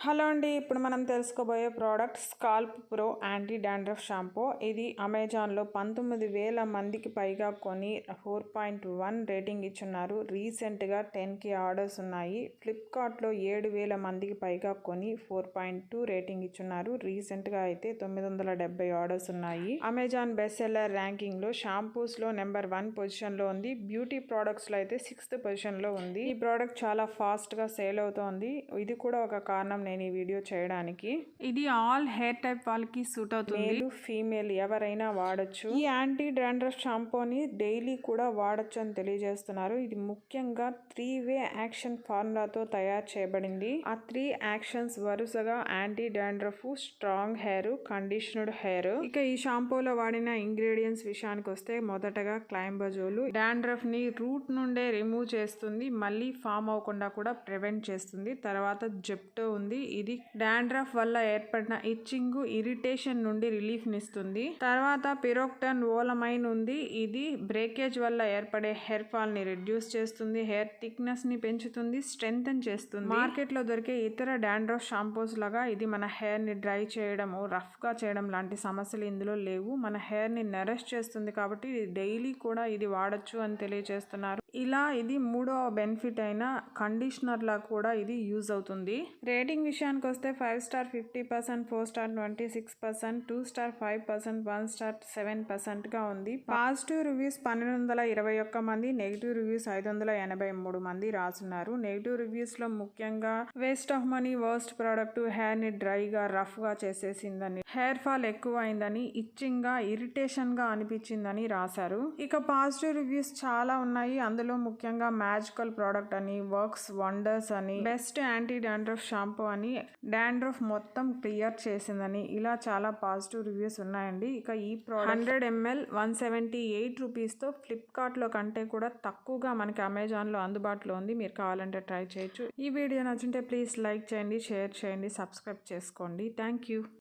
Hello అండి, ఇప్పుడు మనం తెలుసుకోబోయే product scalp pro anti dandruff shampoo. ఇది అమెజాన్లో 19,000 మందికి పైగా కొని 4.1 రేటింగ్ ఇచ్చున్నారు. రీసెంట్గా 10K ఆర్డర్స్ ఉన్నాయి. ఫ్లిప్కార్ట్లో 7,000 మందికి పైగా కొని 4.2 రేటింగ్ ఇచ్చున్నారు. రీసెంట్గా అయితే 970 ఆర్డర్స్ ఉన్నాయి. అమెజాన్ బెస్ట్ సెల్లర్ ర్యాంకింగ్లో షాంపూస్లో నెంబర్ 1 పొజిషన్లో ఉంది. బ్యూటీ ప్రోడక్ట్స్లో అయితే 6th పొజిషన్లో ఉంది. ఈ ప్రోడక్ట్ చాలా ఫాస్ట్గా సేల్ అవుతోంది. ఇది కూడా ఒక కారణం నేను ఈ వీడియో చేయడానికి. ఇది ఆల్ హెయిర్ టైప్ వాళ్ళకి సూట్ అవుతుంది. మేల్ ఫీమేల్ ఎవరైనా వాడచ్చు. ఈ యాంటీ డాండ్రఫ్ షాంపూని డైలీ కూడా వాడచ్చు అని తెలియజేస్తున్నారు. ఇది ముఖ్యంగా 3-way యాక్షన్ ఫార్ములాతో తయారు చేయబడింది. ఆ 3 యాక్షన్స్ వరుసగా anti dandruff, strong hair, conditioned hair. ఇక ఈ షాంపూలో వాడిన ఇంగ్రీడియంట్స్ విషయానికి వస్తే మొదటగా క్లైంబజోల్ డాండ్రఫ్ ని రూట్ నుండే రిమూవ్ చేస్తుంది, మళ్ళీ ఫామ్ అవ్వకుండా కూడా ప్రివెంట్ చేస్తుంది. తర్వాత జెప్టో ఉంది. ఇది డాండ్రఫ్ వల్ల ఏర్పడిన ఇచ్చింగ్, ఇరిటేషన్ నుండి రిలీఫ్ నిస్తుంది. తర్వాత పిరోక్టన్ ఓలమైన్ ఉంది. ఇది బ్రేకేజ్ వల్ల ఏర్పడే హెయిర్ ఫాల్ ని రిడ్యూస్ చేస్తుంది, హెయిర్ థిక్నెస్ ని పెంచుతుంది, స్ట్రెంగ్తన్ చేస్తుంది. మార్కెట్ లో దొరికే ఇతర డాండ్రఫ్ షాంపూస్ లాగా ఇది మన హెయిర్ ని డ్రై చేయడం, రఫ్ గా చేయడం లాంటి సమస్యలు ఇందులో లేవు. మన హెయిర్ ని నరిష్ చేస్తుంది కాబట్టి డైలీ కూడా ఇది వాడచ్చు అని తెలియజేస్తున్నారు. ఇలా ఇది 3వ బెనిఫిట్ అయిన కండిషనర్ లా కూడా ఇది యూజ్ అవుతుంది. రేటింగ్ విషయానికి వస్తే 5 స్టార్ 50%, 4 స్టార్ 26%, 2 స్టార్ 5%, 1 స్టార్ 7% గా ఉంది. పాజిటివ్ రివ్యూస్ 1221 మంది, నెగిటివ్ రివ్యూస్ 583 మంది రాసున్నారు. నెగిటివ్ రివ్యూస్ లో ముఖ్యంగా waste of money, worst product, hair ని డ్రైగా రఫ్ గా చేసేసిందని, హెయిర్ ఫాల్ ఎక్కువ అయిందని, ఇచ్చింగ్ గా, ఇరిటేషన్ గా అనిపించిందని రాశారు. ఇక పాజిటివ్ రివ్యూస్ చాలా ఉన్నాయి. అందులో ముఖ్యంగా మ్యాజికల్ ప్రోడక్ట్ అని, వర్క్స్ వండర్స్ అని, బెస్ట్ యాంటీ డాండ్రఫ్ షాంపూ అని, డాండ్రఫ్ మొత్తం క్లియర్ చేసిందని, ఇలా చాలా పాజిటివ్ రివ్యూస్ ఉన్నాయండి. ఇక ఈ ప్రోడక్ట్ 100 ml 178 రూపీస్తో ఫ్లిప్కార్ట్లో కంటే కూడా తక్కువగా మనకి అమెజాన్లో అందుబాటులో ఉంది. మీరు కావాలంటే ట్రై చేయొచ్చు. ఈ వీడియో నచ్చుంటే ప్లీజ్ లైక్ చేయండి, షేర్ చేయండి, సబ్స్క్రైబ్ చేసుకోండి. Thank you.